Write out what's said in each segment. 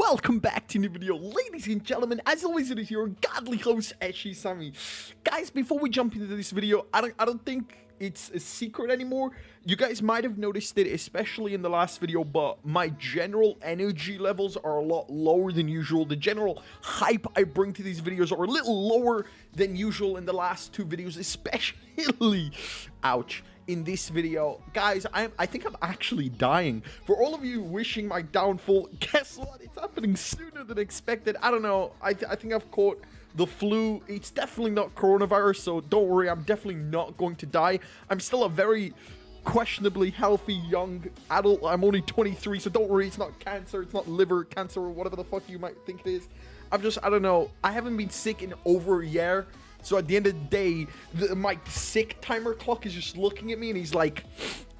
welcome back to a new video, ladies and gentlemen. As always, it is your godly host, SGSAMI. Guys, before we jump into this video, I don't think it's a secret anymore. You guys might have noticed it, especially in the last video, but my general energy levels are a lot lower than usual. The general hype I bring to these videos are a little lower than usual in the last two videos, especially, ouch, in this video. Guys, I think I'm actually dying. For all of you wishing my downfall, guess what? It's happening sooner than expected. I don't know. I think I've caught the flu. It's definitely not coronavirus, so don't worry. I'm definitely not going to die. I'm still a very questionably healthy young adult. I'm only 23, so don't worry. It's not cancer. It's not liver cancer or whatever the fuck you might think it is. I don't know. I haven't been sick in over a year. So at the end of the day, my sick timer clock is just looking at me and he's like,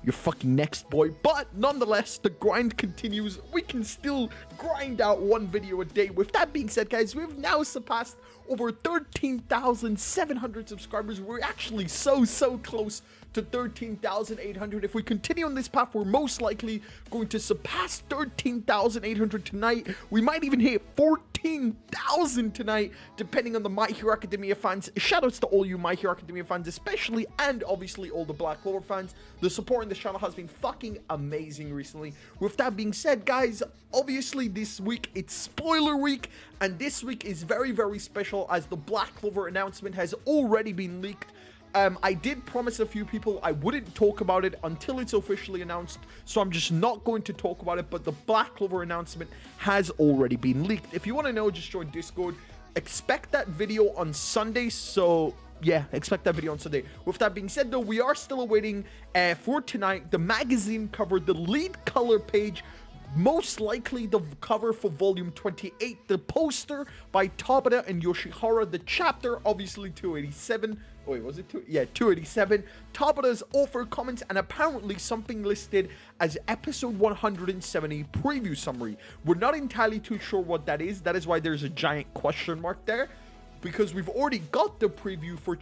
you're fucking next, boy. But nonetheless, the grind continues. We can still grind out one video a day. With that being said, guys, we've now surpassed over 13,700 subscribers. We're actually so close to 13,800. If we continue on this path, we're most likely going to surpass 13,800 tonight. We might even hit 14,000 tonight, depending on the My Hero Academia fans. Shoutouts to all you My Hero Academia fans, especially, and obviously all the Black Clover fans. The support in this channel has been fucking amazing recently. With that being said, guys, obviously this week it's spoiler week, and this week is very special as the Black Clover announcement has already been leaked. I did promise a few people I wouldn't talk about it until it's officially announced, so I'm just not going to talk about it, but the Black Clover announcement has already been leaked. If you want to know, just join Discord. Expect that video on Sunday, so yeah, expect that video on Sunday. With that being said, though, we are still awaiting for tonight the magazine cover, the lead color page, most likely the cover for volume 28, the poster by Tabata and Yoshihara, the chapter, obviously 287. Wait, was it 287? Tabata's author comments, and apparently something listed as episode 170 preview summary. We're not entirely too sure what that is. That is why there's a giant question mark there, because we've already got the preview for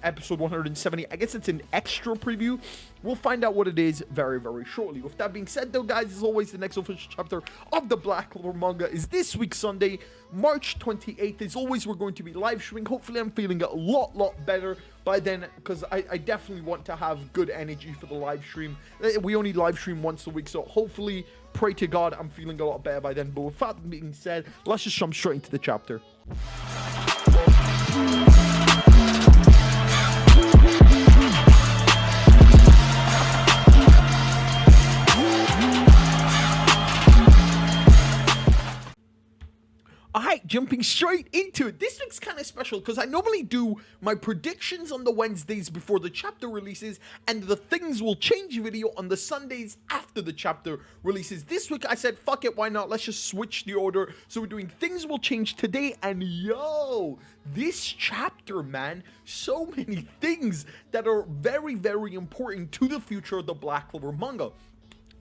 episode 170. I guess it's an extra preview. We'll find out what it is very shortly. With that being said, though, guys, as always, the next official chapter of the Black Clover manga is this week, Sunday, March 28th. As always, we're going to be live streaming. Hopefully, I'm feeling a lot better by then, because I definitely want to have good energy for the live stream. We only live stream once a week, so hopefully, pray to God, I'm feeling a lot better by then. But with that being said, let's just jump straight into the chapter. Alright, jumping straight into it. This week's kind of special because I normally do my predictions on the Wednesdays before the chapter releases and the things will change video on the Sundays after the chapter releases. This week I said, fuck it, why not? Let's just switch the order. So we're doing things will change today, and yo, this chapter, man, so many things that are very important to the future of the Black Clover manga.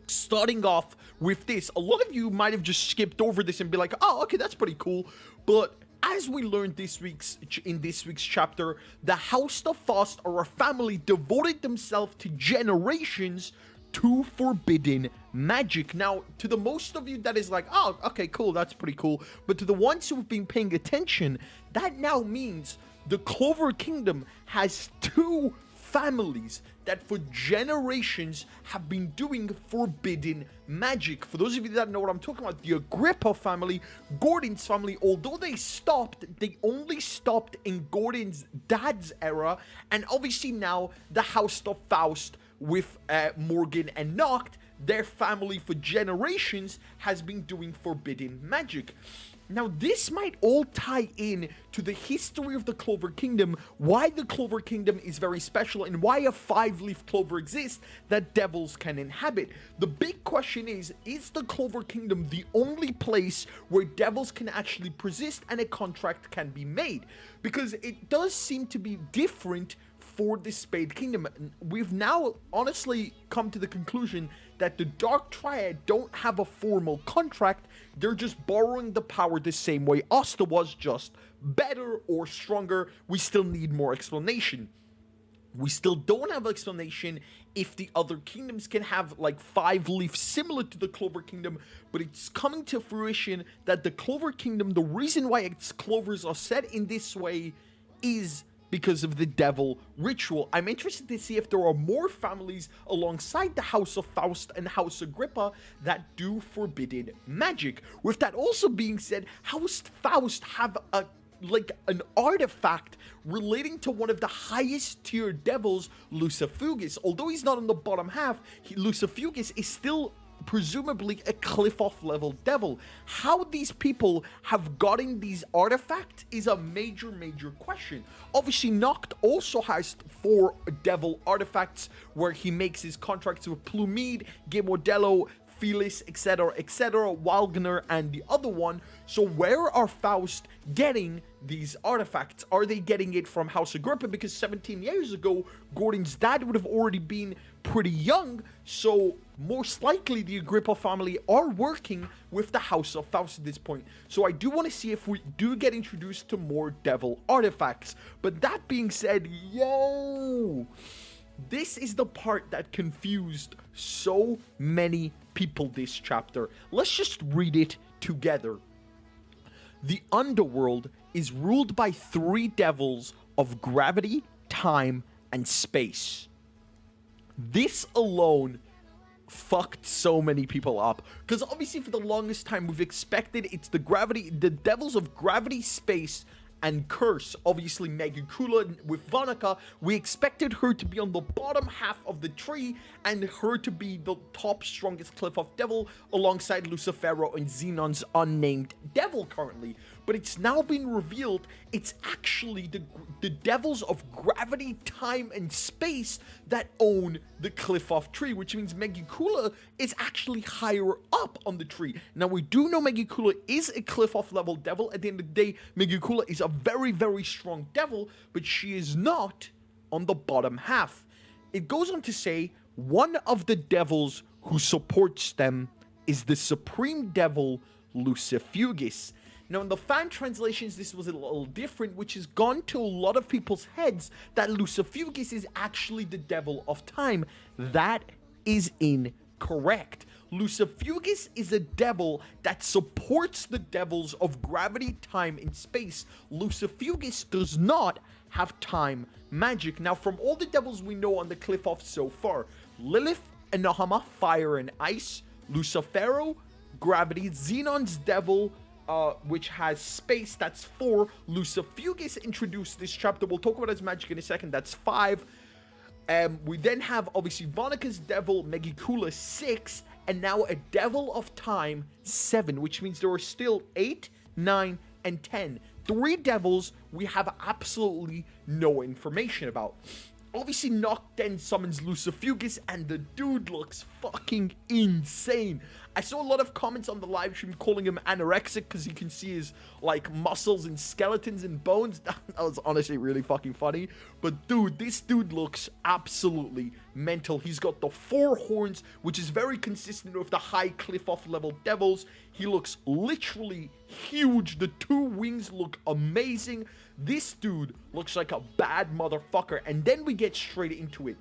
Starting off with this, a lot of you might have just skipped over this and be like, oh, okay, that's pretty cool. But as we learned in this week's chapter, the House of Faust are a family devoted themselves to generations to forbidden magic. Now, to the most of you, that is like, oh, okay, cool, that's pretty cool. But to the ones who have been paying attention, that now means the Clover Kingdom has two families that for generations have been doing forbidden magic. For those of you that know what I'm talking about, the Agrippa family, Gordon's family, although they only stopped in Gordon's dad's era, and obviously now the House of Faust with Morgan and Noct, their family for generations has been doing forbidden magic. Now, this might all tie in to the history of the Clover Kingdom, why the Clover Kingdom is very special, and why a five-leaf clover exists that devils can inhabit. The big question is the Clover Kingdom the only place where devils can actually persist and a contract can be made? Because it does seem to be different for the Spade Kingdom. We've now honestly come to the conclusion that the Dark Triad don't have a formal contract. They're just borrowing the power the same way Asta was, just better or stronger. We still need more explanation. We still don't have an explanation if the other kingdoms can have like 5 leaves similar to the Clover Kingdom, but it's coming to fruition that the Clover Kingdom, the reason why its clovers are set in this way is because of the devil ritual. I'm interested to see if there are more families alongside the House of Faust and House Agrippa that do forbidden magic. With that also being said, House Faust have an artifact relating to one of the highest tier devils, Lucifugus. Although he's not on the bottom half, Lucifugus is still presumably a cliff-off level devil. How these people have gotten these artifacts is a major question. Obviously, Noct also has 4 devil artifacts where he makes his contracts with Plumede, Gemodello, Felis, etc., Wagner, and the other one. So where are Faust getting these artifacts? Are they getting it from House Agrippa? Because 17 years ago, Gordon's dad would have already been pretty young, so most likely the Agrippa family are working with the House of Faust at this point. So I do want to see if we do get introduced to more devil artifacts. But that being said, this is the part that confused so many people this chapter. Let's just read it together. The underworld is ruled by 3 devils of gravity, time, and space. This alone fucked so many people up, because obviously for the longest time we've expected it's the devils of gravity, space, and curse. Obviously Megicula with Vonica, we expected her to be on the bottom half of the tree and her to be the top strongest cliff-off devil alongside Lucifero and Xenon's unnamed devil currently. But it's now been revealed it's actually the devils of gravity, time, and space that own the cliff-off tree, which means Megicula is actually higher up on the tree. Now, we do know Megicula is a cliff-off level devil. At the end of the day, Megicula is a very strong devil, but she is not on the bottom half. It goes on to say, one of the devils who supports them is the supreme devil, Lucifugus. Now, in the fan translations, this was a little different, which has gone to a lot of people's heads that Lucifugus is actually the devil of time. That is incorrect. Lucifugus is a devil that supports the devils of gravity, time, and space. Lucifugus does not have time magic. Now, from all the devils we know on the cliff-off so far, Lilith and Nahama, fire and ice, Lucifero, gravity, Xenon's devil, which has space, that's 4. Lucifugus introduced this chapter. We'll talk about his magic in a second. That's 5. We then have, obviously, Vonica's devil, Megicula, 6. And now a devil of time, 7. Which means there are still 8, 9, and 10. 3 devils we have absolutely no information about. Obviously, Noct then summons Lucifugus, and the dude looks fucking insane. I saw a lot of comments on the live stream calling him anorexic because you can see his, like, muscles and skeletons and bones. That was honestly really fucking funny. But, dude, this dude looks absolutely mental. He's got the 4 horns, which is very consistent with the high cliff-off level devils. He looks literally huge. The 2 wings look amazing. This dude looks like a bad motherfucker. And then we get straight into it.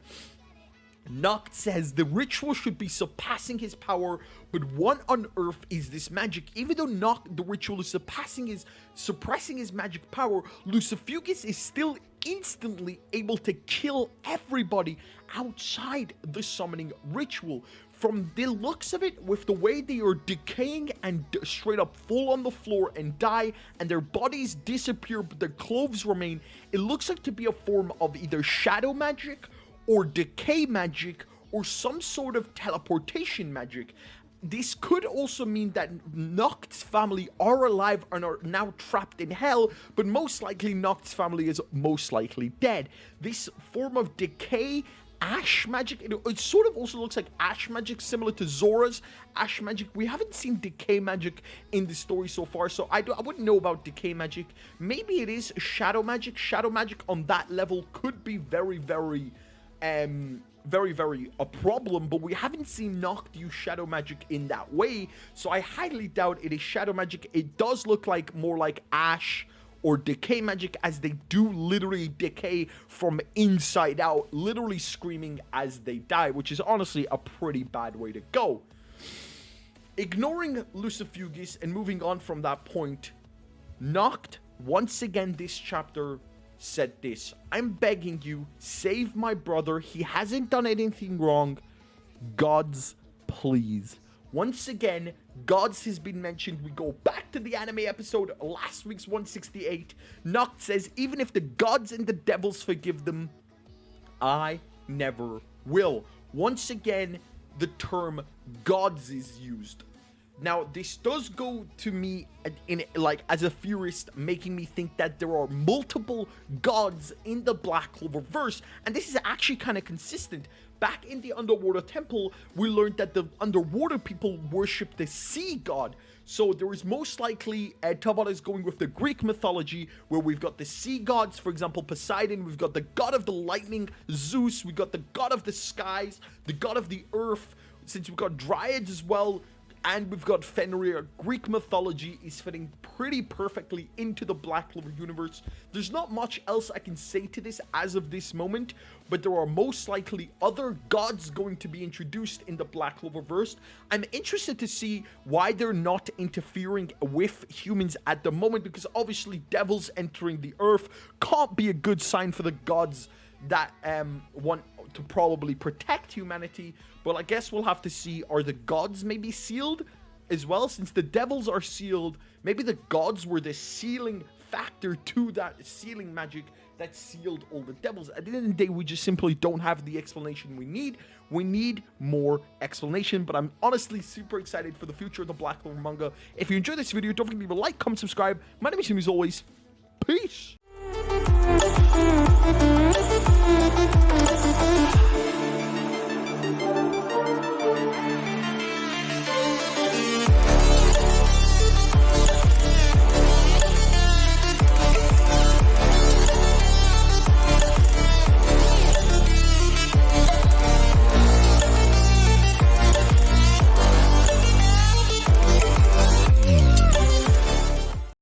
Noct says the ritual should be surpassing his power, but what on earth is this magic? Even though Noct, the ritual is suppressing his magic power, Lucifugus is still instantly able to kill everybody outside the summoning ritual. From the looks of it, with the way they are decaying and straight up fall on the floor and die, and their bodies disappear but their clothes remain, it looks like to be a form of either shadow magic or decay magic, or some sort of teleportation magic. This could also mean that Noct's family are alive and are now trapped in hell, but most likely Noct's family is most likely dead. This form of decay, ash magic, it sort of also looks like ash magic, similar to Zora's ash magic. We haven't seen decay magic in the story so far, so I wouldn't know about decay magic. Maybe it is shadow magic. Shadow magic on that level could be very a problem, but we haven't seen Noct use shadow magic in that way, so I highly doubt it is shadow magic. It does look like more like ash or decay magic, as they do literally decay from inside out, literally screaming as they die, which is honestly a pretty bad way to go. Ignoring Lucifugis and moving on from that point, Noct, once again this chapter, said this: I'm begging you, save my brother. He hasn't done anything wrong. Gods, please. Once again, gods has been mentioned. We go back to the anime episode, last week's 168. Noct says, even if the gods and the devils forgive them, I never will. Once again, the term gods is used. Now, this does go to me in like as a theorist, making me think that there are multiple gods in the Black Clover verse, and this is actually kind of consistent. Back in the underwater temple, we learned that the underwater people worship the sea god. So there is most likely Tabata is going with the Greek mythology, where we've got the sea gods, for example, Poseidon, we've got the god of the lightning, Zeus, we got the god of the skies, the god of the earth, since we've got dryads as well, and we've got Fenrir. Greek mythology is fitting pretty perfectly into the Black Clover universe. There's not much else I can say to this as of this moment, but there are most likely other gods going to be introduced in the Black Clover verse. I'm interested to see why they're not interfering with humans at the moment, because obviously devils entering the earth can't be a good sign for the gods that want to probably protect humanity. But I guess we'll have to see, are the gods maybe sealed as well? Since the devils are sealed, maybe the gods were the sealing factor to that sealing magic that sealed all the devils. At the end of the day, we just simply don't have the explanation we need. We need more explanation, but I'm honestly super excited for the future of the Black Clover manga. If you enjoyed this video, don't forget to leave a like, comment, subscribe. My name is Jimmy, as always. Peace!